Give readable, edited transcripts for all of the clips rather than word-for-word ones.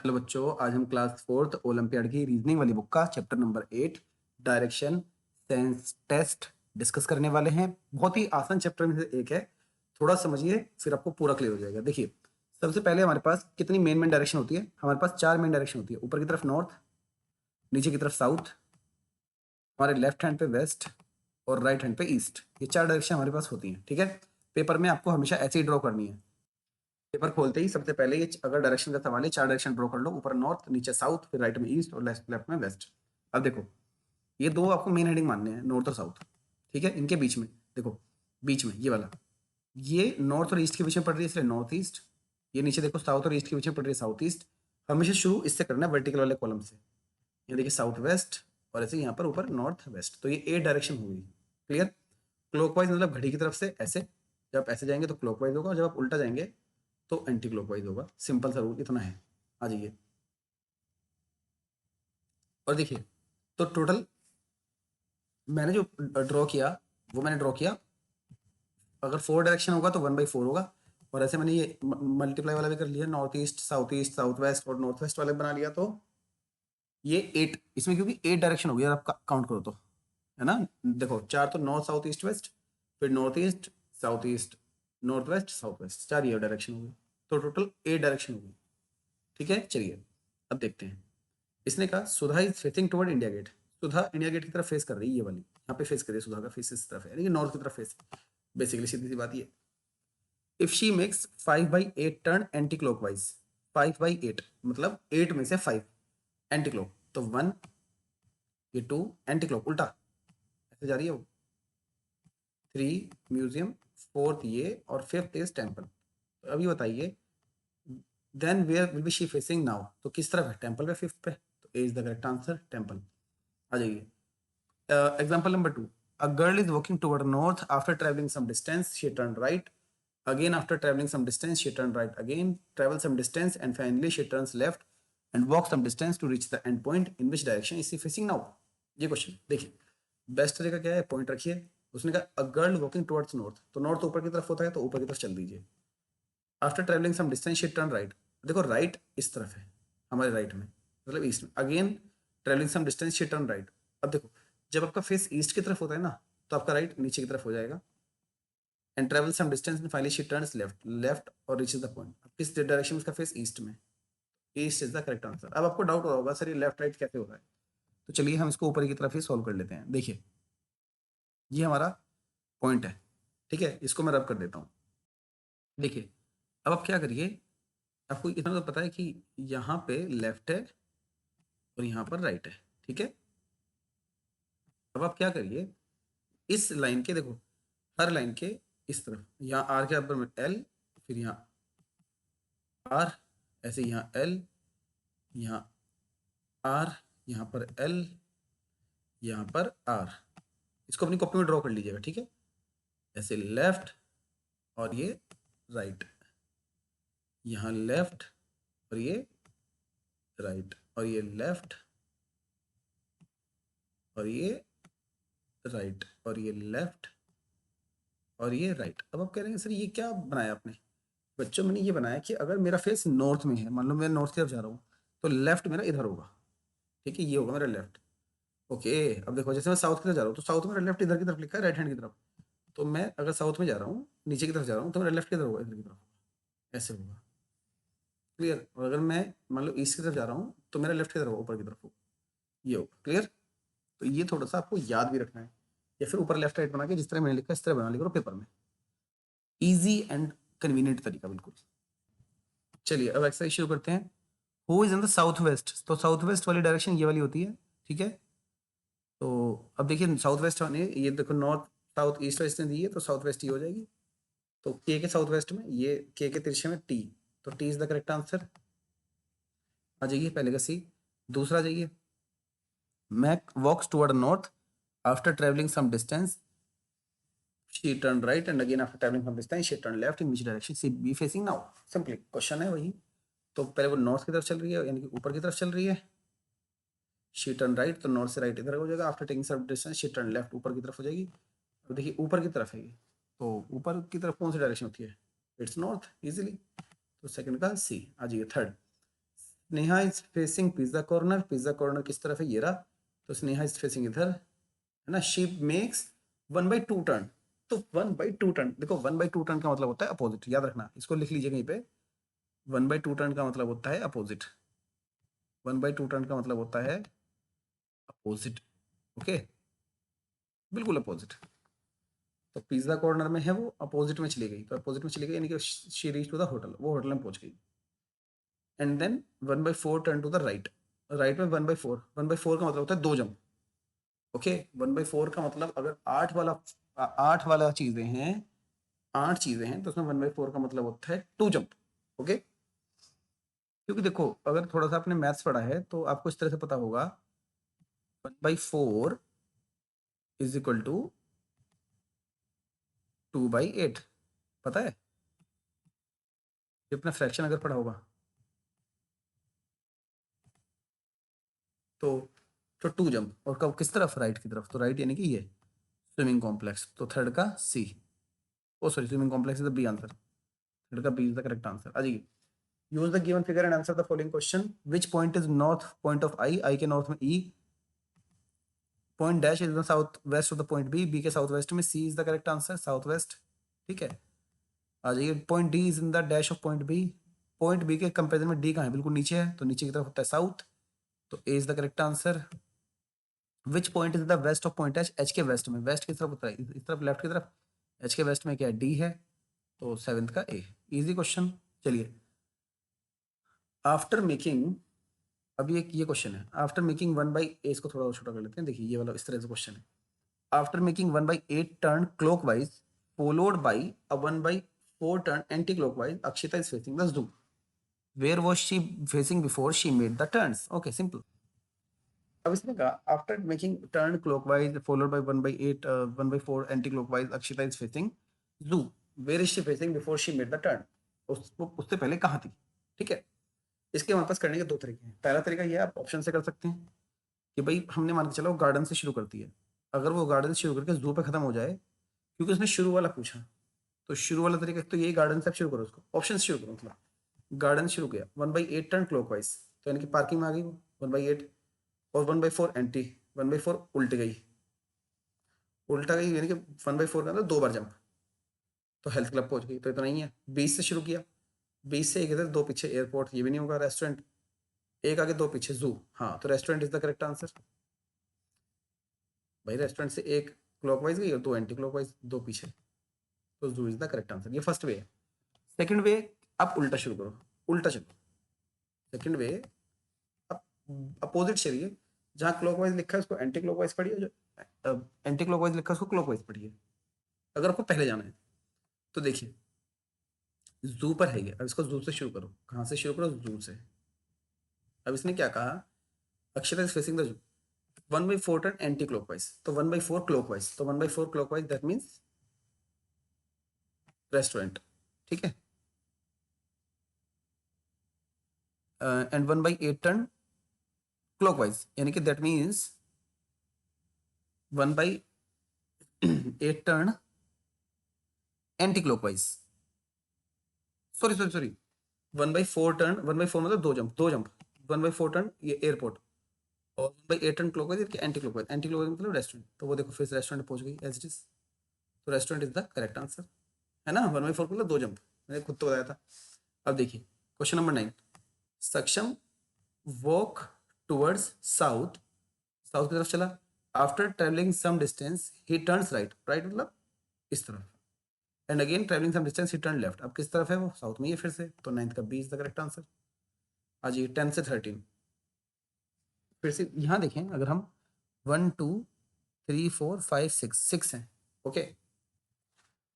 Hello बच्चों, आज हम क्लास फोर्थ ओलंपियाड की रीजनिंग वाली बुक का chapter number 8 direction sense test discuss करने वाले हैं। बहुत ही आसान चैप्टर में से एक है, थोड़ा समझिए फिर आपको पूरा क्लियर हो जाएगा। देखिए, सबसे पहले हमारे पास कितनी मेन डायरेक्शन होती है। हमारे पास 4 मेन डायरेक्शन होती है। ऊपर की तरफ नॉर्थ, नीचे की तरफ साउथ, हमारे लेफ्ट हैंड पे वेस्ट और राइट हैंड पे ईस्ट। ये 4 डायरेक्शन हमारे पास होती हैं। ठीक है, पेपर में आपको हमेशा ऐसे ही ड्रॉ करनी है। पेपर खोलते ही सबसे पहले ये अगर डायरेक्शन का सवाल है, 4 डायरेक्शन ड्रॉ कर लो। ऊपर नॉर्थ, नीचे साउथ, फिर राइट में ईस्ट और लेफ्ट में वेस्ट। अब देखो, ये दो आपको मेन हेडिंग मानने हैं, नॉर्थ और साउथ। ठीक है, इनके बीच में देखो, बीच में ये वाला, ये नॉर्थ और ईस्ट के बीच में पड़ रही है इसलिए नॉर्थ ईस्ट। ये नीचे देखो साउथ और ईस्ट के बीच में पड़ रही है साउथ ईस्ट। हमेशा शुरू इससे करना है, वर्टिकल वाले कॉलम से। ये देखिए साउथ वेस्ट, और ऐसे यहाँ पर ऊपर नॉर्थ वेस्ट। तो ये ए डायरेक्शन होगी। क्लियर। क्लॉकवाइज मतलब घड़ी की तरफ से ऐसे, जब आप ऐसे जाएंगे तो क्लॉकवाइज होगा, और जब आप उल्टा जाएंगे तो एंटी क्लॉकवाइज होगा। सिंपल सा रूल इतना है। आ जाइए और देखिए, तो टोटल मैंने जो ड्रॉ किया वो मैंने ड्रॉ किया। अगर 4 डायरेक्शन होगा तो 1/4 होगा, और ऐसे मैंने ये मल्टीप्लाई वाला भी कर लिया, नॉर्थ ईस्ट, साउथ वेस्ट और नॉर्थ वेस्ट वाले बना लिया। तो ये 8 इसमें, क्योंकि 8 डायरेक्शन हो गया आप काउंट करो तो, है ना। देखो 4 तो नॉर्थ साउथ ईस्ट वेस्ट, फिर north east south east, north west south west, 4 ये डायरेक्शन हो गए। तो टोटल 8 डायरेक्शन हो गई। ठीक है, चलिए अब देखते हैं। इसने कहा Sudha is facing toward India Gate. Sudha India Gate की तरफ फेस कर रही है, ये वाली यहाँ पे फेस कर रही है। सुधा का फेस इस तरफ है, यानी कि नॉर्थ की तरफ फेस। बेसिकली सीधी सी बात ये, if she makes 5/8 turn anti clockwise, 5/8 मतलब 8 में से 5 एंटी क्लॉक, तो 1, ये 2 एंटी क्लॉक उल्टा ऐसे जा रही है वो, 3 म्यूजियम, 4th ये, और 5th इज टेम्पल। तो अभी बताइए, then where will be she facing now, तो किस तरफ है, टेम्पल पे, 5th पे। तो A is the correct answer, temple. आ जाइए, example number 2. A girl is walking toward north. After traveling some distance, she turned right. Again, after traveling some distance, she turned right again. Travel some distance, and finally she turns left and walks some distance to reach the end point. In which direction is she facing now? ये question देखिए, best तरीका क्या है, point रखिए। उसने कहा a girl walking towards north, तो north ऊपर की तरफ होता है, तो ऊपर की तरफ चल दीजिए। After travelling some distance she turn right. देखो राइट इस तरफ है, हमारे राइट में, मतलब ईस्ट में। Again travelling some distance she turn right. अब देखो, जब आपका फेस ईस्ट की तरफ होता है ना, तो आपका राइट नीचे की तरफ हो जाएगा। And travel some distance and finally she turns left, left और रीचेस द पॉइंट। अब किस डायरेक्शन में उसका फेस, ईस्ट में। East is the correct answer. अब आपको डाउट होगा सर ये लेफ्ट राइट कैसे हो रहा है, तो चलिए हम इसको ऊपर की तरफ ही सॉल्व कर लेते हैं। देखिए, ये हमारा पॉइंट है। ठीक है, इसको मैं रब कर देता हूँ। देखिए, अब आप क्या करिए, आपको इतना तो पता है कि यहाँ पे लेफ्ट है और यहाँ पर राइट है। ठीक है, अब आप क्या करिए, इस लाइन के देखो, हर लाइन के इस तरफ, यहाँ आर के बराबर में एल, फिर यहाँ आर, ऐसे यहाँ एल, यहाँ आर, यहाँ पर एल, यहाँ पर आर। इसको अपनी कॉपी में ड्रॉ कर लीजिएगा। ठीक है, ऐसे लेफ्ट और ये राइट, यहाँ लेफ्ट और ये राइट, और ये लेफ्ट और ये राइट, और ये लेफ्ट और ये राइट। अब आप कह रहे हैं सर ये क्या बनाया आपने। बच्चों, मैंने ये बनाया कि अगर मेरा फेस नॉर्थ में है, मान लो मैं नॉर्थ की तरफ जा रहा हूँ, तो लेफ्ट मेरा इधर होगा। ठीक है, ये होगा मेरा लेफ्ट। ओके, अब देखो जैसे मैं साउथ की तरफ जा रहा हूँ, तो साउथ में मेरा लेफ्ट इधर की तरफ लिखा है, राइट हैंड की तरफ। तो मैं अगर साउथ में जा रहा हूँ, नीचे की तरफ जा रहा हूँ, तो मेरा लेफ्ट किधर होगा, इधर की तरफ, ऐसे होगा। क्लियर। और अगर मैं मान लो ईस्ट की तरफ जा रहा हूँ, तो मेरा लेफ्ट किधर होगा, ऊपर की तरफ होगा, ये होगा। क्लियर। तो ये थोड़ा सा आपको याद भी रखना है, या फिर ऊपर लेफ्ट राइट बना के जिस तरह मैंने लिखा इस तरह बना लिखा पेपर में। ईजी एंड कन्वीनियंट तरीका बिल्कुल। चलिए अब एक्सरसाइज शुरू करते हैं। Who is in the south waste, तो साउथ वेस्ट वाली डायरेक्शन ये वाली होती है। ठीक है, तो अब देखिए साउथ वेस्ट वाले, ये देखो नॉर्थ साउथ ईस्ट वेस्ट ने दी है, तो साउथ वेस्ट ही हो जाएगी। तो के साउथ वेस्ट में, ये के तिरछे में टी, तो T is the correct answer. आ जाइए पहले का सी। दूसरा जाइए, Mac walks toward north after travelling some distance she turned right and again after traveling from distance she turned left, in which direction she be facing now। Simply question है वही। तो पहले वो नॉर्थ की तरफ चल रही है, यानी कि ऊपर की तरफ चल रही है। शी टर्न राइट, तो नॉर्थ से राइट इधर हो जाएगा। After taking some distance she turn left, ऊपर की तरफ हो जाएगी। अब देखिए ऊपर की तरफ है ये, तो ऊपर की तरफ कौन सी डायरेक्शन होती है, इट्स नॉर्थ इजीली। तो सेकंड का सी। आ जाइए third, Sneha is facing pizza corner, pizza corner किस तरफ है, ये रहा, तो स्नेहा इज फेसिंग इधर, है ना। शी मेक्स 1/2 टर्न, तो 1/2 टर्न, देखो 1/2 टर्न का मतलब होता है अपोजिट, याद रखना, इसको लिख लीजिए कहीं पे। 1/2 टर्न का मतलब होता है अपोजिट, 1/2 टर्न का मतलब होता है अपोजिट, ओके, बिल्कुल अपोजिट। तो पिज्जा कॉर्नर में है, वो अपोजिट में चली गई, तो अपोजिट में चली गई यानी कि she reach to the hotel, वो होटल में पहुंच गई। And then 1/4 turn to the right, right में 1/4, 1/4 का मतलब होता है 2 जंप, ओके। 1/4 का मतलब अगर 8 वाला चीजें हैं, 8 चीजें हैं, तो उसमें 1/4 का मतलब होता है 2 जंप, ओके। क्योंकि देखो अगर थोड़ा सा आपने मैथ्स पढ़ा है तो आपको इस तरह से पता होगा, 1/4 इज इक्वल टू 2/8, पता है, ये अपना फ्रैक्शन अगर पढ़ा होगा तो। तो 2 जंप, और कब किस तरफ, राइट की तरफ, तो राइट यानी कि ये स्विमिंग कॉम्प्लेक्स, तो थर्ड का C, oh sorry swimming complex is the B answer, third का B is the correct answer. आ जाइए, use the given figure and answer the following question, which point is north point of I, I के north में E, point dash is the south west of the point B, B के south west में, C is the correct answer, south west, ठीक है। आ जाइए, point D is in the dash of point B, point B के comparison में D कहाँ है, बिल्कुल नीचे है, तो नीचे की तरफ होता है साउथ, तो A is the correct answer. Which point is the west of point H, H के वेस्ट में, वेस्ट की तरफ होता है इस तरफ, लेफ्ट की तरफ, एच के वेस्ट में क्या है, डी है, तो सेवेंथ का ए, इजी क्वेश्चन। चलिए, आफ्टर मेकिंग, अब ये क्वेश्चन है, आफ्टर मेकिंग 1/8, इसको थोड़ा और छोटा कर लेते हैं, देखिए ये वाला इस तरह से क्वेश्चन है, after making 1/8 turn clockwise followed by a 1/4 turn anti-clockwise, Akshita is facing the zoo. Where was she facing before she made the turns? Okay, simple. अब इसने कहा after making turn clockwise followed by 1/8 1/4 anti clockwise, Akshita is facing zoo, where is she facing before she made the turn, उससे पहले कहाँ थी, ठीक है। इसके हमारे पास करने के दो तरीके हैं, पहला तरीका ये आप ऑप्शन से कर सकते हैं कि भाई हमने मान के चलो गार्डन से शुरू करती है, अगर वो गार्डन से शुरू करके जू पे खत्म हो जाए, क्योंकि उसने शुरू वाला पूछा, तो शुरू वाला तरीका तो यही, गार्डन से आप शुरू करो, उसको ऑप्शन से शुरू करो, मतलब गार्डन शुरू किया 1/8 टर्न क्लॉकवाइज, तो यानी कि पार्किंग में आ गई वो 1/8, और 1/4 एंटी, 1/4 उल्ट गई, उल्टा गई यानी कि 1/4 का अंदर 2 बार जंप, तो हेल्थ क्लब पहुंच गई, तो इतना ही है। 20 से शुरू किया, 20 से एक इधर, दो पीछे एयरपोर्ट, ये भी नहीं होगा, रेस्टोरेंट, एक आगे दो पीछे जू, हाँ तो restaurant is the correct answer. भाई रेस्टोरेंट से एक क्लॉकवाइज गई और दो एंटी क्लॉकवाइज, दो पीछे, तो जू इज द करेक्ट आंसर, ये फर्स्ट वे है। सेकंड वे, आप उल्टा शुरू करो, उल्टा चलो, सेकंड वे आप अपोजिट चलिए, जहाँ क्लॉकवाइज लिखा है उसको एंटी क्लॉकवाइज पढ़िए, जो एंटी क्लॉकवाइज लिखा है उसको क्लॉकवाइज पढ़िए, अगर आपको पहले जाना है तो। देखिए जू पर है ये, अब इसको जू से शुरू करो, कहाँ से शुरू करो, जू से। अब इसने क्या कहा, Akshara is facing the zoo, 1/4 turn anti clockwise, तो 1/4 क्लॉकवाइज, तो 1/4 क्लॉकवाइज दैट मीन्स रेस्टोरेंट, ठीक है। एंड 1/8 टर्न क्लॉकवाइज यानी कि that means 1/8 turn anti clockwise, sorry sorry sorry, 1/4 turn, 1/4 मतलब दो जंप, दो जंप, 1/4 टर्न ये एयरपोर्ट, और 1/8 turn clockwise anti clockwise, anti clockwise मतलब रेस्टोरेंट, तो वो देखो फिर रेस्टोरेंट पहुंच गई एज इट इज, तो restaurant is the correct answer, है ना। 1/4 मतलब दो जंप, मैंने खुद तो बताया था। अब देखिए क्वेश्चन नंबर 9, सक्षम वॉक टूवर्ड्स साउथ, साउथ की तरफ चला, after travelling some distance he turns right, right मतलब इस तरफ, and again travelling some distance he turn left, अब किस तरफ है वो, साउथ में ही है फिर से, तो 9th का B is the correct answer. आज ये 10 से 13, फिर से यहाँ देखें, अगर हम 1 2 3 4 5 6 6 हैं, ओके।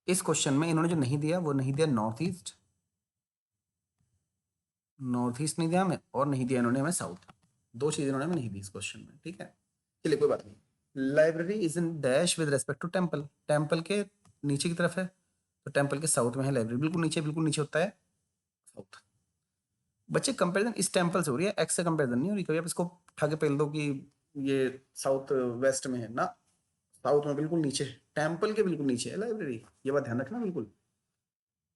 इस क्वेश्चन में इन्होंने जो नहीं दिया वो नहीं दिया नॉर्थ ईस्ट, नॉर्थ ईस्ट नहीं दिया हमें, और नहीं दिया इन्होंने हमें साउथ, दो चीजें इन्होंने हमें नहीं दी इस क्वेश्चन में, ठीक है। चलिए कोई बात नहीं, library is in dash with respect to temple, temple के नीचे की तरफ है, तो टेम्पल के साउथ में है लाइब्रेरी, बिल्कुल नीचे होता है साउथ। बच्चे कंपैरिजन इस टेम्पल से हो रही है, एक्स से कंपैरिजन नहीं हो रही, कभी आप इसको उठा के पेल दो कि ये साउथ वेस्ट में है ना, साउथ में बिल्कुल नीचे, टेम्पल के बिल्कुल नीचे है लाइब्रेरी, ये बात ध्यान रखना बिल्कुल।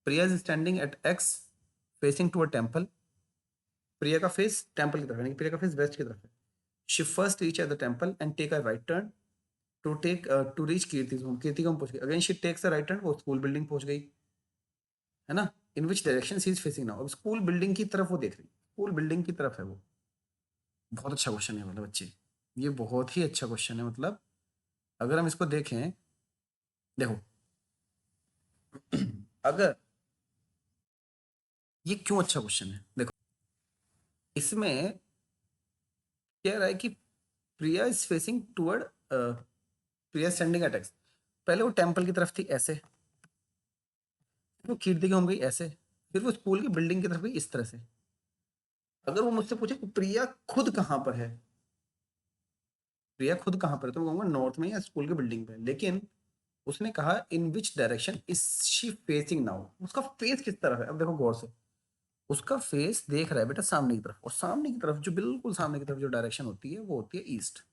Priya is standing at X facing to a temple, Priya का फेस टेम्पल की तरफ है, यानी कि प्रिया का फेस वेस्ट की तरफ है। She first reach at the temple and take a right turn to reach Kirti's home. Kirti का होम पहुंच गई। Again she takes a right turn, वो स्कूल बिल्डिंग पहुंच गई, है ना। In which direction she is facing now, अब स्कूल बिल्डिंग की तरफ वो देख रही, स्कूल बिल्डिंग की तरफ है वो। बहुत अच्छा क्वेश्चन है मतलब बच्चे, ये बहुत ही अच्छा क्वेश्चन है। मतलब अगर हम इसको देखें, देखो अगर ये क्यों अच्छा क्वेश्चन है, देखो इसमें कह रहा है कि Priya is facing toward, Priya sending attacks. पहले वो टेम्पल की तरफ थी ऐसे, फिर वो कीर्ति की होम गई ऐसे, फिर वो स्कूल की बिल्डिंग की तरफ गई इस तरह से। अगर वो मुझसे पूछे कि प्रिया खुद कहाँ पर है, प्रिया खुद कहाँ पर है, तो मैं कहूंगा नॉर्थ में या स्कूल की बिल्डिंग पे। लेकिन उसने कहा in which direction is she facing now, उसका फेस किस तरफ है। अब देखो गौर से, उसका फेस देख रहा है बेटा सामने की तरफ, और सामने की तरफ जो बिल्कुल सामने की तरफ जो डायरेक्शन होती है वो होती है ईस्ट,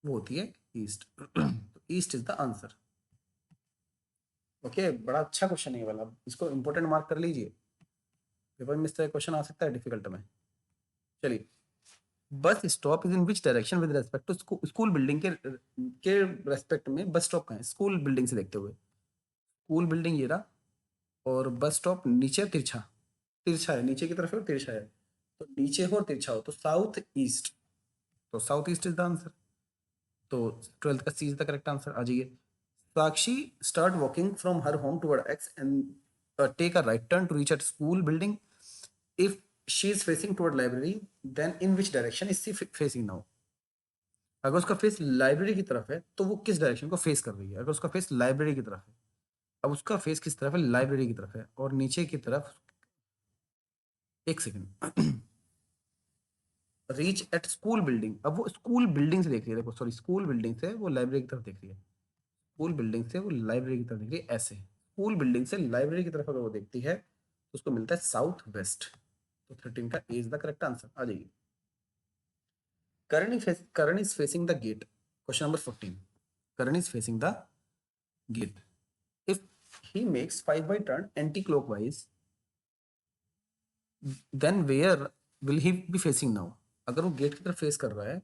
वो होती है ईस्ट। तो east is the answer. Okay, बड़ा अच्छा क्वेश्चन है ये वाला, इसको इंपॉर्टेंट मार्क कर लीजिए, पेपर में इस तरह क्वेश्चन आ सकता है डिफिकल्ट में। चलिए, bus stop is in which direction with respect to school building के रेस्पेक्ट में बस स्टॉप कहाँ है, स्कूल बिल्डिंग से देखते हुए। स्कूल बिल्डिंग ये रहा, और बस स्टॉप नीचे तिरछा, तिरछा है, नीचे की तरफ है और तिरछा है। तो नीचे हो और तिरछा हो तो साउथ ईस्ट, तो south east is the answer. तो 12th का C is the correct answer. आ जाइए, Sakshi start walking from her home toward X and take a right turn to reach at school building. If she is facing toward library then in which direction is she facing now. अगर उसका face library की तरफ है तो वो किस direction को face कर रही है। अगर उसका फेस लाइब्रेरी की तरफ है, अब उसका फेस किस तरफ है, लाइब्रेरी की तरफ है, और नीचे की तरफ, एक second, reach at school building, अब वो स्कूल बिल्डिंग से देख रही है, देखो सॉरी, स्कूल बिल्डिंग से वो लाइब्रेरी की तरफ देख रही है, स्कूल बिल्डिंग से वो लाइब्रेरी की तरफ देख रही है ऐसे। स्कूल बिल्डिंग से लाइब्रेरी की तरफ अगर वो देखती है तो उसको मिलता है साउथ वेस्ट। तो 13 का A is the correct answer. आ जाइए, Karan is facing the gate, question number 14। Karan is facing the gate, if he makes 5 by turn anti-clockwise then where will he be facing now। अगर वो गेट की तरफ face कर रहा है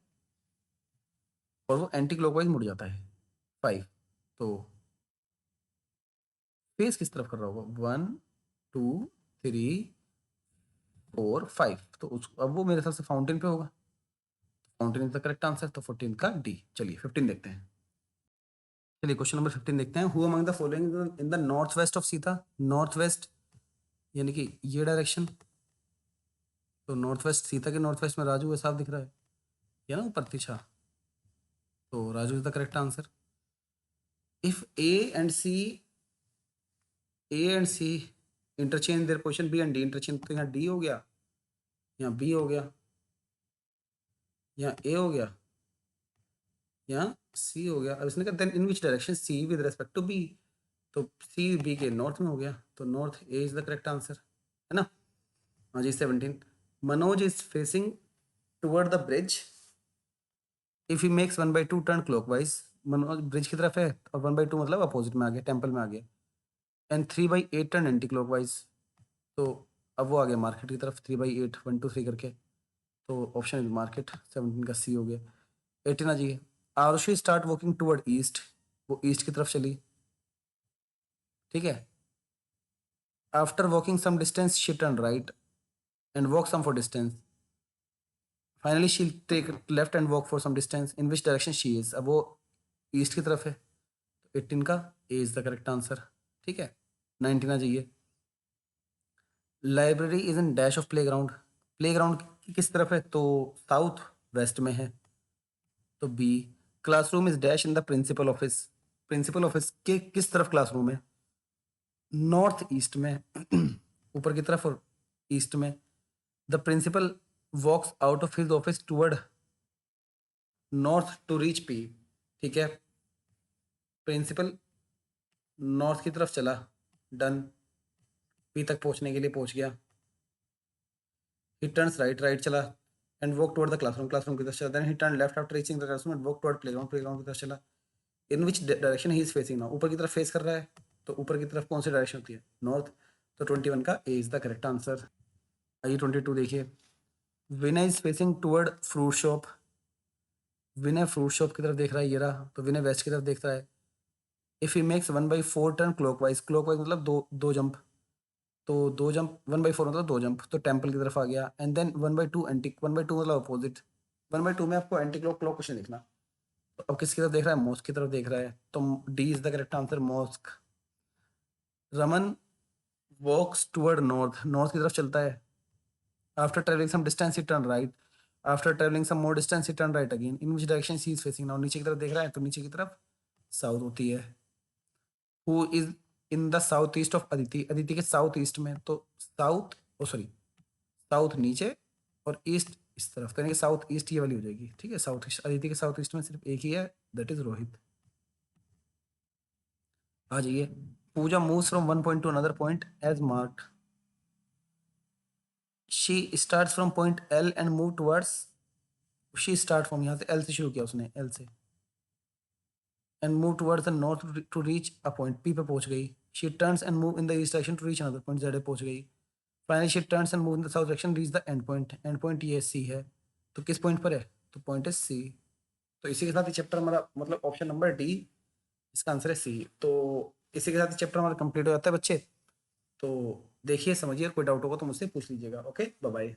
और वो एंटी क्लॉकवाइज मुड़ जाता है 5, तो फेस किस तरफ कर रहा होगा, 1 2 3 4 5, तो अब वो मेरे हिसाब से फाउंटेन पे होगा। Fountain is the correct answer, तो 14 का डी। चलिए 15 देखते हैं। चलिए क्वेश्चन नंबर 15 देखते हैं। Who among the following in the north west of Sita, north west यानी कि ये डायरेक्शन, तो नॉर्थ वेस्ट, सीता के नॉर्थ वेस्ट में राजू है, साफ दिख रहा है, या ना ऊपर तिरछा, तो Raju is the correct answer. If A and C interchange their position B and D interchange, तो यहाँ डी हो गया, यहाँ बी हो गया, यहाँ ए हो गया, यहाँ सी हो गया। अब इसने कहा then in which direction C with respect to B, तो सी बी के नॉर्थ में हो गया, तो north A is the correct answer, है ना। हाँ जी 17, Manoj is facing toward the bridge if he makes 1/2 turn clockwise. Manoj bridge की तरफ है और 1/2 मतलब अपोजिट में आ गया, टेम्पल में आ गया, एंड 3/8 टर्न एंटी क्लॉकवाइज। तो अब वो आ गया मार्केट की तरफ, 3/8 1 2 3 करके, तो ऑप्शन इज मार्केट, 17 का सी हो गया। 18 आ जाइए, Arushi start walking toward east, वो ईस्ट की तरफ चली, ठीक है। After walking some distance she turn right and walk some for distance, finally she take left and walk for some distance, in which direction she is, अब वो east की तरफ है, तो 18 का A is the correct answer, ठीक है। 19 आ जाइए, library is in dash of playground, play ground किस तरफ है, तो साउथ वेस्ट में है, तो B. Classroom is dash in the principal office, principal office के किस तरफ क्लासरूम है, नॉर्थ ईस्ट में, ऊपर की तरफ और ईस्ट में। The principal walks out of his office toward north to reach P, ठीक है। प्रिंसिपल नॉर्थ की तरफ चला, डन, पी तक पहुंचने के लिए पहुंच गया। ही टर्न्स राइट, राइट चला, and walk toward the classroom, classroom की तरफ चला, then he turn left after reaching the classroom and walk toward playground, playground की तरफ चला। In which direction he is facing now, ऊपर की तरफ फेस कर रहा है, तो ऊपर की तरफ कौन सी डायरेक्शन होती है, नॉर्थ, तो 21 का A is the correct answer. आइए 22 देखिए, Vinay is facing toward fruit shop. Vinay fruit shop की तरफ देख रहा है, ये रहा, तो विनय वेस्ट की तरफ देख रहा है। If he makes 1/4 turn clockwise, clockwise मतलब दो दो जंप, तो दो जंप, 1/4 मतलब दो जंप, तो टेम्पल की तरफ आ गया। एंड देन 1/2 एंटी, 1/2 मतलब अपोजिट। 1/2 में आपको एंटी क्लॉक क्लॉक क्वेश्चन लिखना। तो अब किसकी तरफ देख रहा है? मॉस्क की तरफ देख रहा है, तो D is the correct answer, mosque. Raman walks toward north, north की तरफ चलता है। After travelling some distance he turn right, after travelling some more distance he turn right again. In which direction she is facing now, नीचे की तरफ देख रहा है, तो नीचे की तरफ साउथ होती है। Who is in the south east of Aditi, Aditi के साउथ ईस्ट में, तो साउथ, ओ सॉरी, साउथ नीचे और ईस्ट इस तरफ, तो यानी कि साउथ ईस्ट ये वाली हो जाएगी। ठीक है, साउथ ईस्ट, अदिति के साउथ ईस्ट में सिर्फ एक ही है, दैट इज रोहित। आ जाइए, Pooja moves from one point to another point as marked. She start from point L and move towards, she start from, यहाँ से एल से शुरू किया उसने, एल से, and move towards the north to reach a point, P पे पहुंच गई। She turns and move in the east direction to reach another point, Z पे पहुंच गई। Finally she turns and move in the south direction reach the end point ये सी है। तो किस पॉइंट पर है? तो पॉइंट है सी। तो इसी के साथ ही चैप्टर हमारा, मतलब ऑप्शन नंबर डी, इसका आंसर है सी। तो इसी के साथ ही चैप्टर हमारा कंप्लीट हो जाता है बच्चे। तो देखिए, समझिए, कोई डाउट होगा तो मुझसे पूछ लीजिएगा। Okay, bye bye.